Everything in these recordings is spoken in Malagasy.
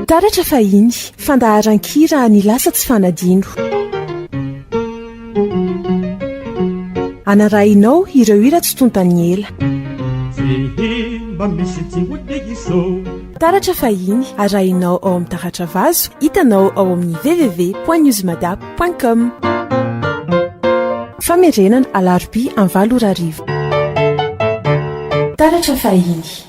taratra fahiny fandaharan-kira ny lasa tsy fanadino anarahinao ireo hira tsy tontany ela taratra fahiny arahinao ao amin'ny taratra vazo hitanao ao amin'ny www.newsmada.com famerenana alarobia amin'ny 7 taratra fahiny.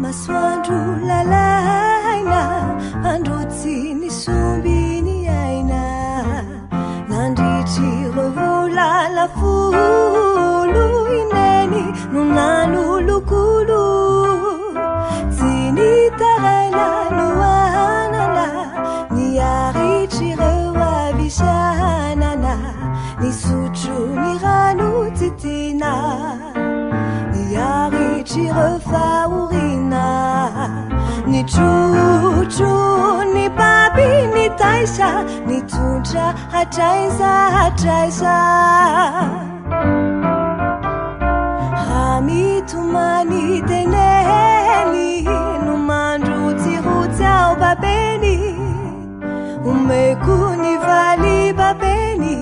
Masoandro lalaina androtsy ny sombiny aina nandritry rovolala folo ny sotro ny rano titina ny aritry refaorina ny trotro ny baby ny taisa ny tontra hatraiza hatraiza hamitomany teneny no mandrotsirotsy ao babeny omeko ny valy babeny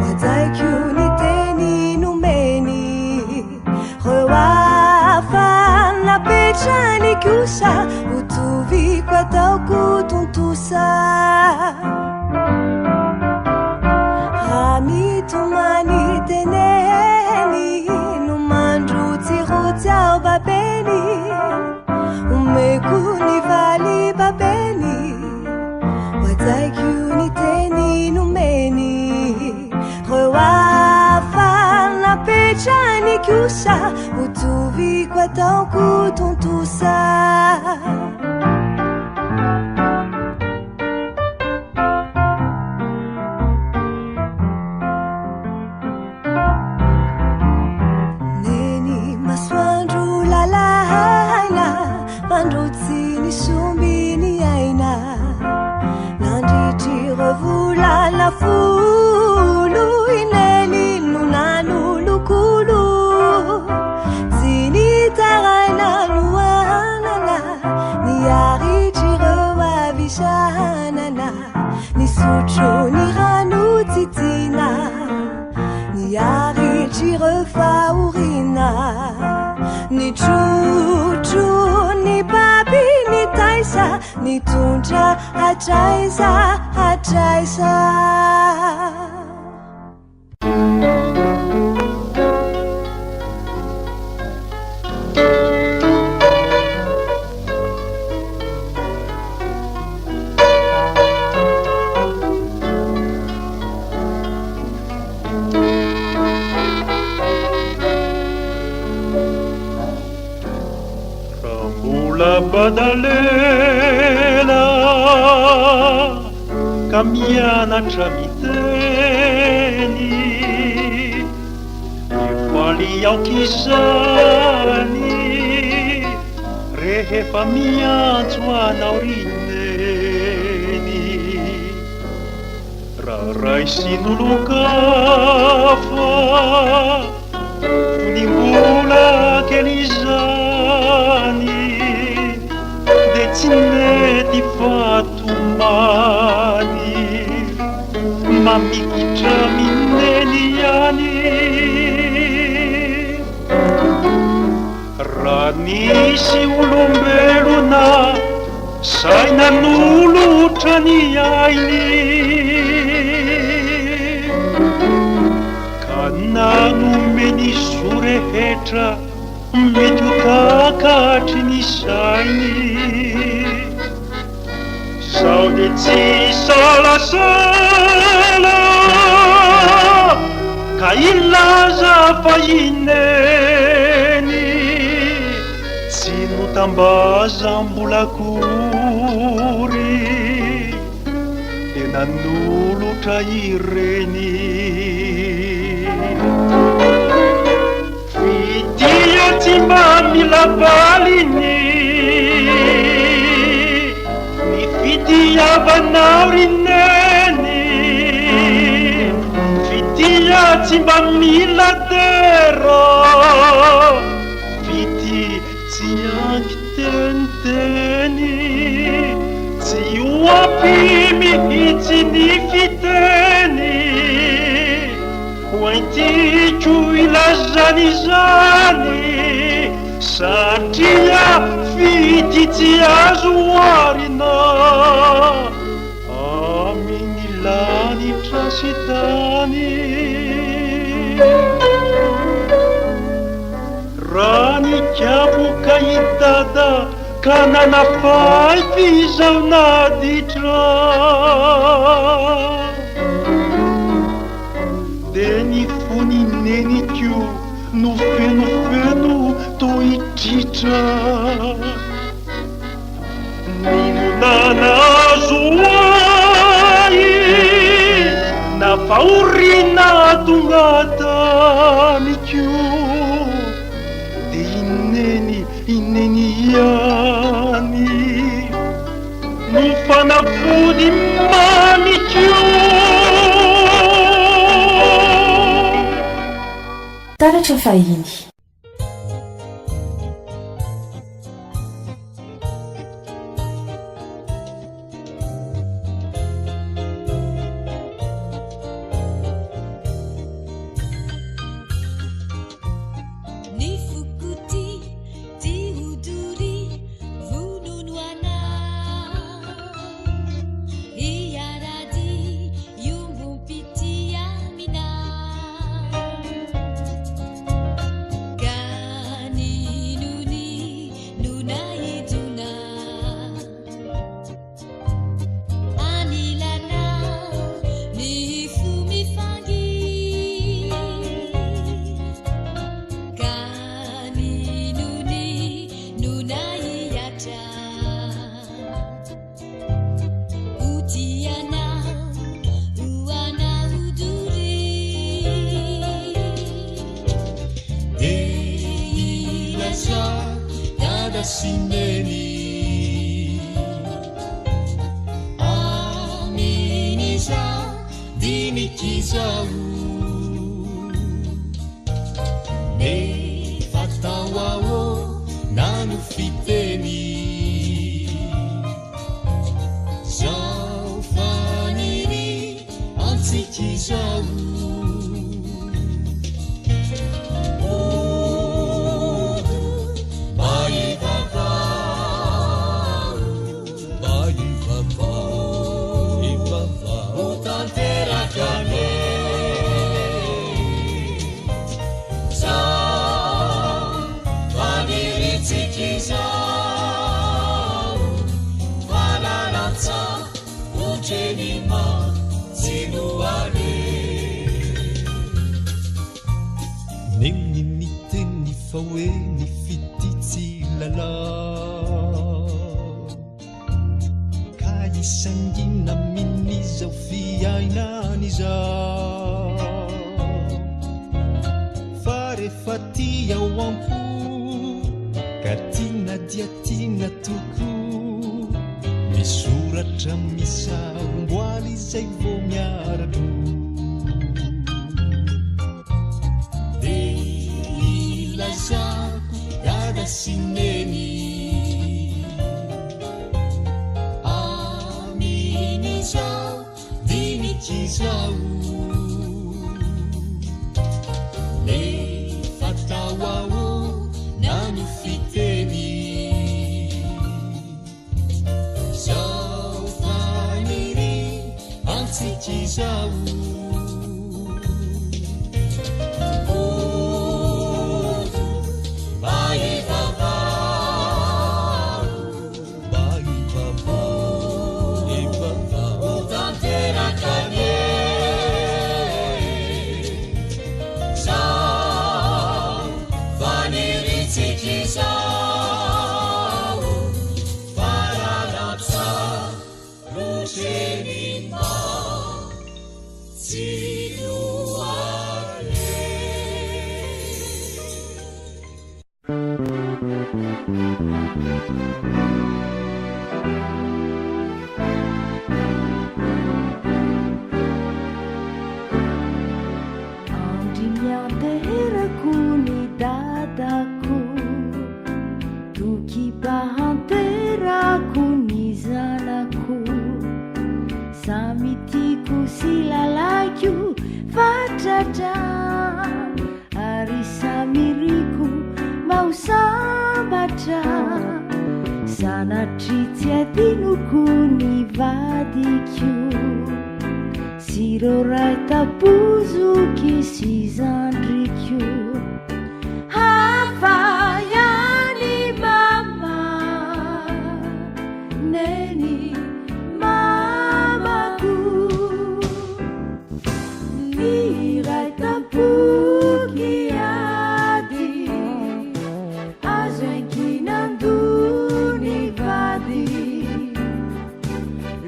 majaiko ny teny nomeny reo afanapetrany kosa otoviko ataoko tontosa hamitomany teneny no mandrotsirotsy ao babeny omeko ny valy babeny majaiko ny teny nomeny reo afanapetrany kosa otoviko ataoko tontosa neny masoandro lalaina mandrotsy ny somby ny aina nandritry revolana folo ineny no nanolokolo tsy nitaraina no anana ny aritry reo avisanana ny sotro ny rano titina ny aritry refaorina ny trotro ny baby ny taisa ny tontra hatraiza hatraiza badalela ka mianatra miteny mifaly aokizany rehefa miantso anao rineny raray sy nolokafa ny mbola kely zany tsy mety fatomany mamikitra mineny ihany raha nisy olombelona saina nolotra ny ainy ka nanomeny zo rehetra mety ho takatry ny sainy sao de tsy salasala ka ilaza fa ineny tsy notambazam-bolakory de nanolotra ireny fitia tsy mba mila baliny fitiavanao rineny fitia tsy mba mila tera fity tsy anky teniteny tsy oampy mihitsy ny fiteny hoentiko ilazany zany satria fity tsy azo arina amin'ny lanitra sy tany raha nikapoka idada ka nanafay fizao naditra de ny fonineniko no fenofeno toitritra ninonanazo ay faorina tongatamikio de ineny ihany no fanafody mamikio. Taratra fahiny.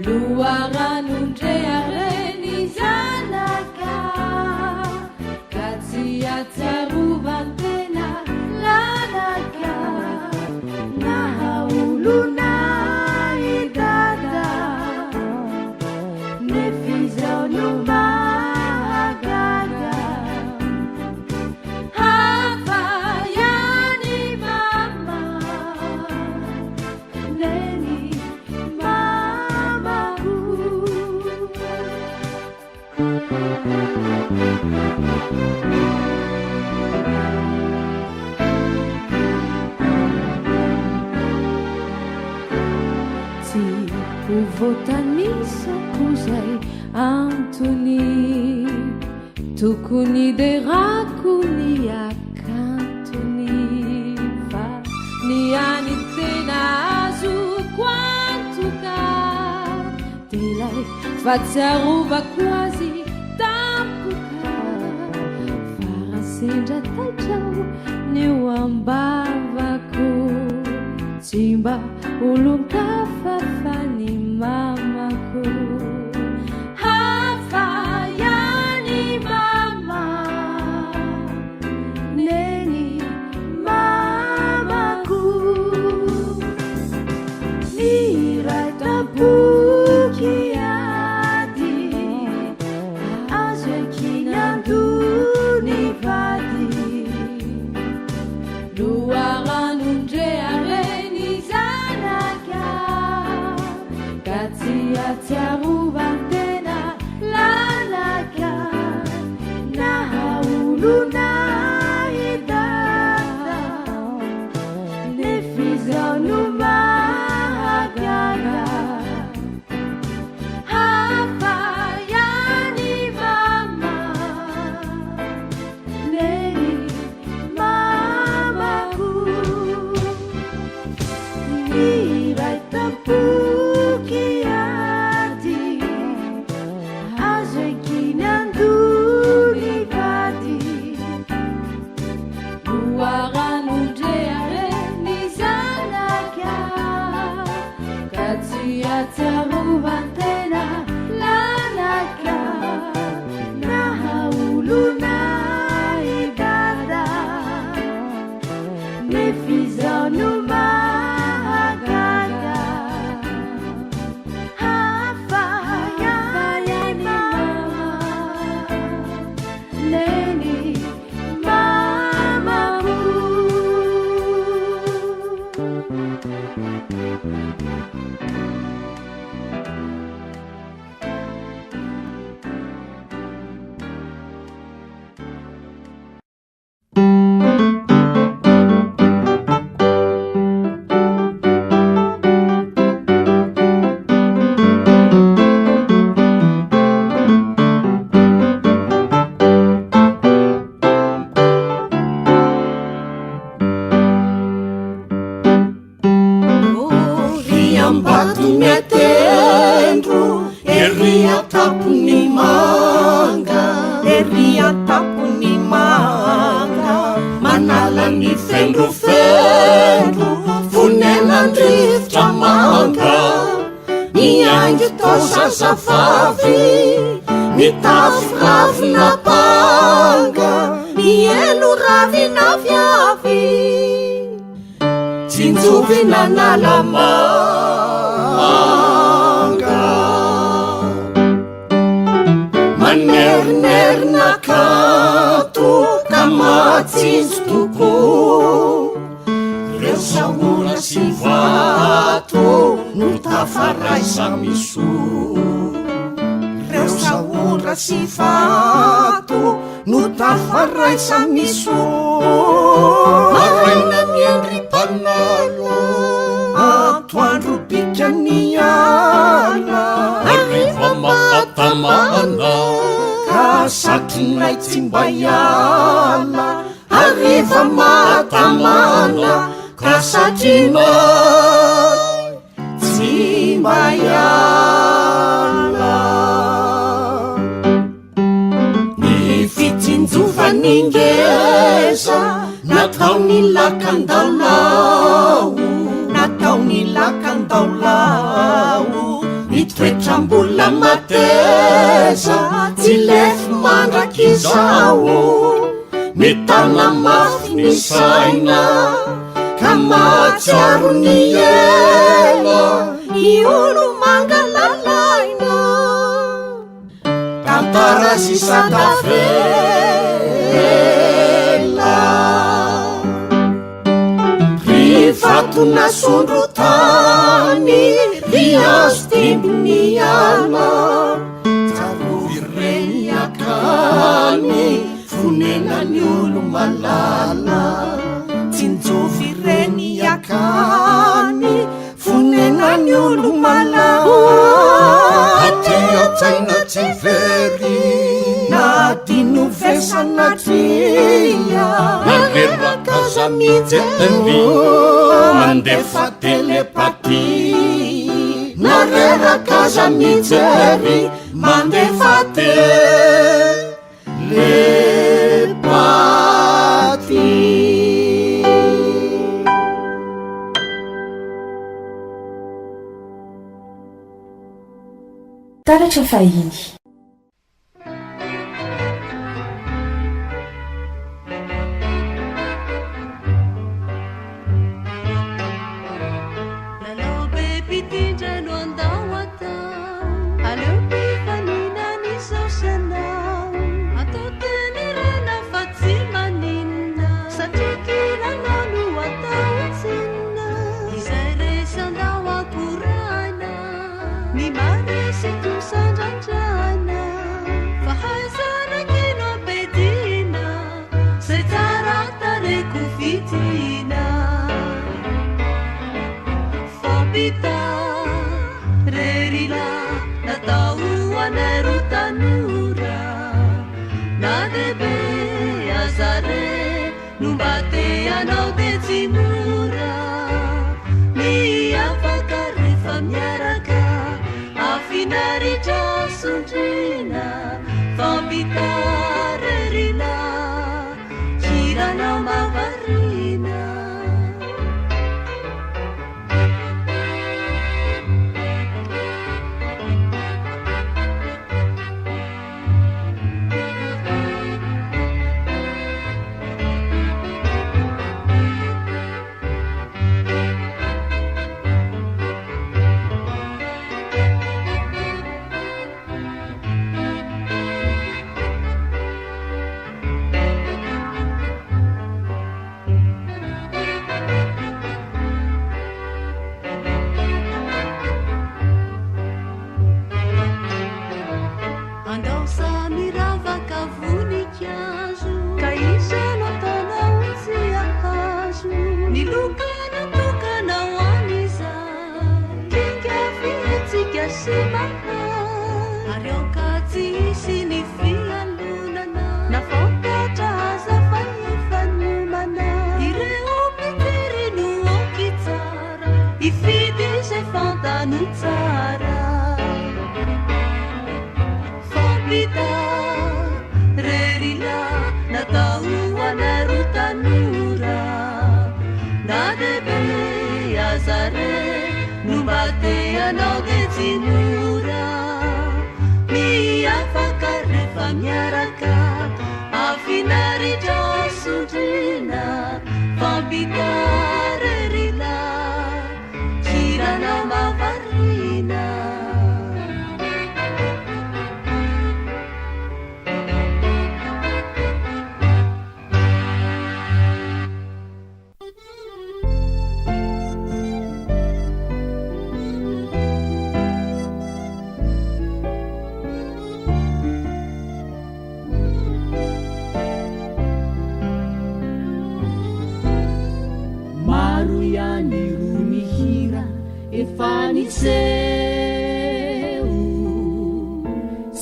Luanganundre areni zanaka atsiarovantena lalaka nahaolona idada nefizano mahagaga hafayani mama neni mamaku tsy voatanisako zay antony tokony de rako ny akantony fa ny any tena azoko antoka de lay fa tsiarovako azy tampoka farasendra taitrao ny eo ambavako tsy mba olon-kafafa ny mamako hafayani mama neny mamako ny rataboky ady azo ekinandony vady loaranondreareny zanaka ka tsy atsiarovantena lalaka nahaolona idada nefizano mahagaga hafayani mama neny mamaku ny raitampoky ady azo ekinandony vady loaranondreareny zanaka ka tsy atsiarovantena lalaka nahaolona idada nefizano mahagaga hafayani mama neny mamaku Safavy mitafravina panga mielo ravina viavy tsinjovina nalamanga manerinerina kanto ka matsinjo toko reo saora sy vato no tafaraisa miso reo saora sy vato no tafaraisa miso maraina miendry panalo atoandro pikaniana ariva mahatamana ka satrinay tsy mba iala ariva mahatamana ka satrinay tsy mba iala ny fitsinjovaningeza natao ny lakan-daolao natao ny lakan-daolao mitoetram-bola mateza tsy lefy mandrak'izao mitana mafy ny saina ka mahatsiaro ny ela ny olo mangalalaina tantara sisatavela rivatona sondro tany riazo timbony ana tsarovy akany fonenany olo malala tsinjovy reny akany fonenany olo malala aty atsaina tsy very na dino vesana tria naleraka zamijemy mandefa telepati nareraka zamijery mandefa telepati. Taratra fahiny.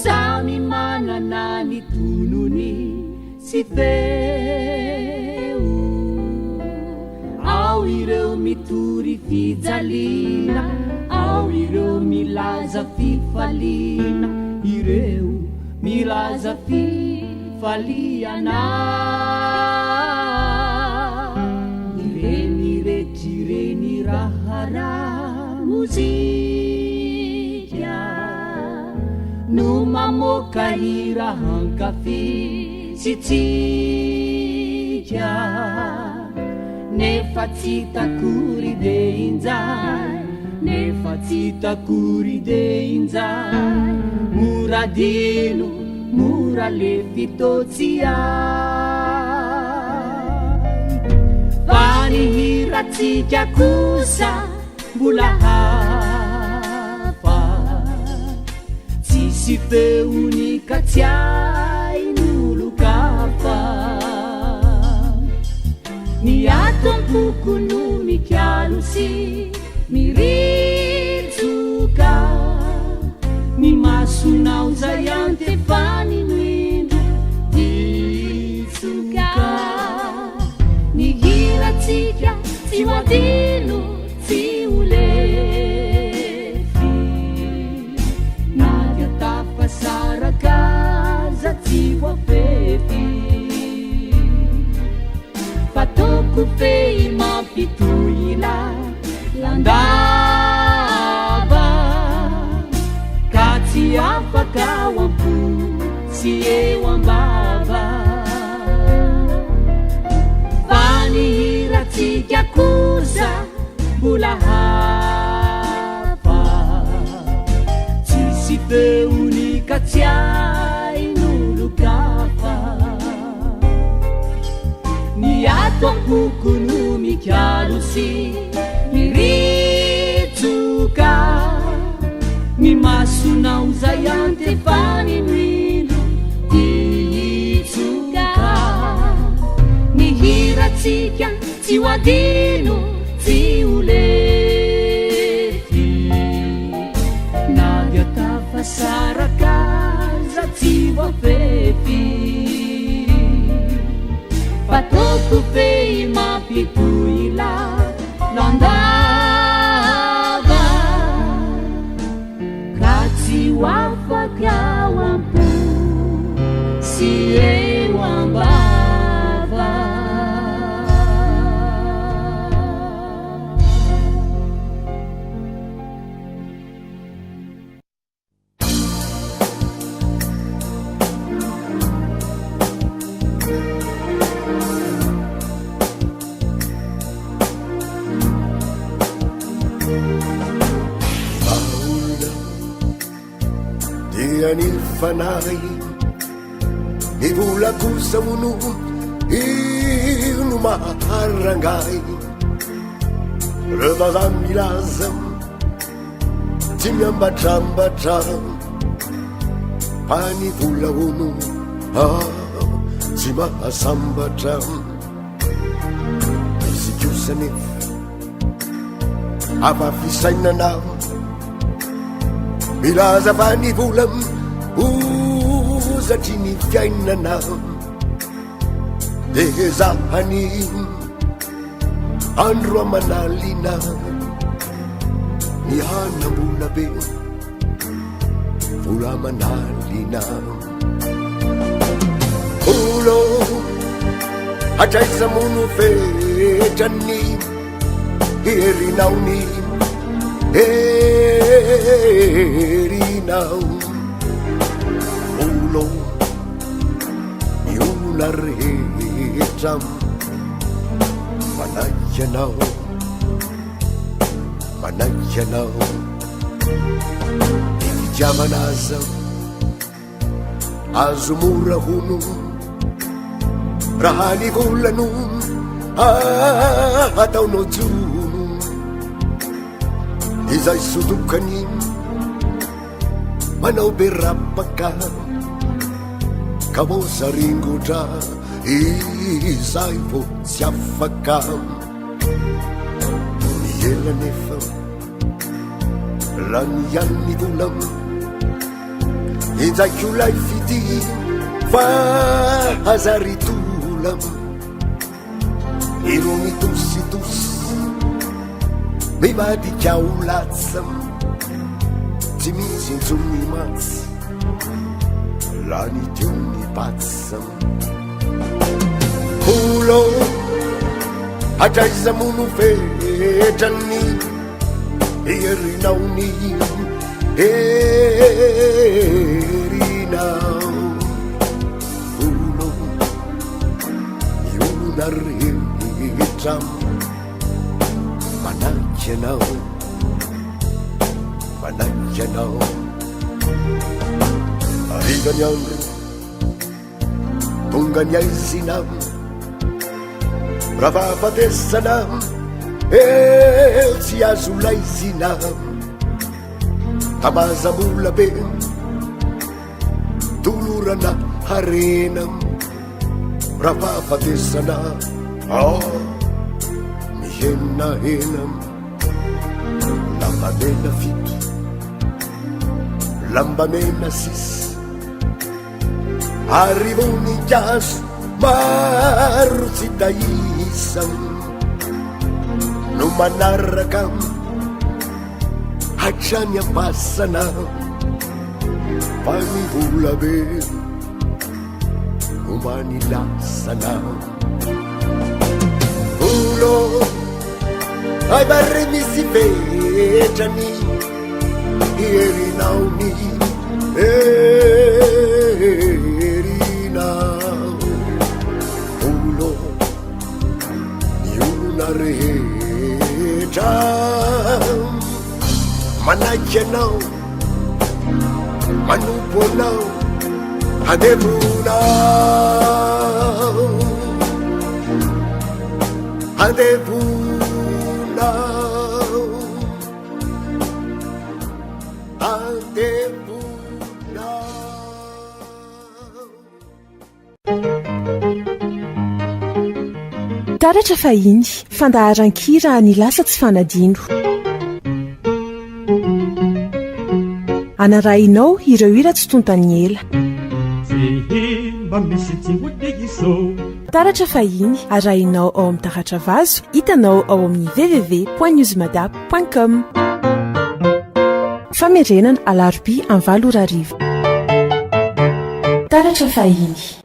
Sami manana ni tununi si feu ao ireo mitory fijalina ao ireo milaza fifaliana ireo milaza fifaliana ireny retireny rahara muzika no mamoka hira hankafi si mika nefa tsy takory de injay nefa tsy takory de injay mora dino mora le fitotsy ay fa nihiratsika kosa mbola hafa tsisy feony ka tsy ain'olo-kafa ny atom-poko no mikialo sy miritsoka ny masonao zay antefany noindro ditsoka ny hiratsika tsy hoadino tsy olefy na dia tafasaraka za tsy voafefy fa toko fey mampitoila landava ka tsy afaka ao ampo sy eo ambava fa nihiratsika kosa mbola hafa tsisy feony ka tsy ain'olo-kafa ny atom-poko no mikialo sy miritsoka ny masonao zay antefany noindro ditsoka ny hiratsika tsy hoadino tsy olefy na dia tafasaraka za tsy voafefy fa toko fey mampitoila landava ka tsy hoafaka ao ampo sy eo ambava ny fanay ny vola kosa mono ino maharangay revaza milaza tsy miambatrambatra fa ny vola ono tsy mahasambatra izy kosa nefa afafisainana milaza fa ny vola ozatry ny fiainana de zahany andro amanalina ny hanambola be vola manalina olo atraiza mono fetrany herinao ny herinao olo ny olona rehetra manaianao manaianao ny fitiavanaza azo mora hono raha ny volano ataonao jono izay sotokany manao be rapaka ka mosaringotra izay vo tsy afaka miela nefa raha ny an'ny vola injaiky olay fity fa hazaritola iro mitositosy mivadikao latsa tsy misy intsony matsy raha ny tiony patsa olo atraiza mono fetrany herinao ny herinao olo ny olona miona rehetra manaiky anao manaiky anao arigany andro tonga ny aizinam raha fahafatesanam eo tsy azo laizinam tamazamola be tolorana harenam raha fahafatesana mihenahenam lambamena fito lambamena sisy arivonink'azo maro tsy taisam no manaraka hatrany ampasana fa mivola be no manilasana volo ay barre misy petrany erinao erinao volo niona rehetra manaiky anao manompo anao handevonao handevonao handevonao. Taratra fahiny fandaharan-kira ny lasa tsy fanadino. Anarahinao ireo hira tsy tontany ela. Taratra fahiny arahinao ao amin'ny taratra vazo hitanao ao amin'ny www.newsmadap.com. Famerenana alarobia 9 taratra fahiny.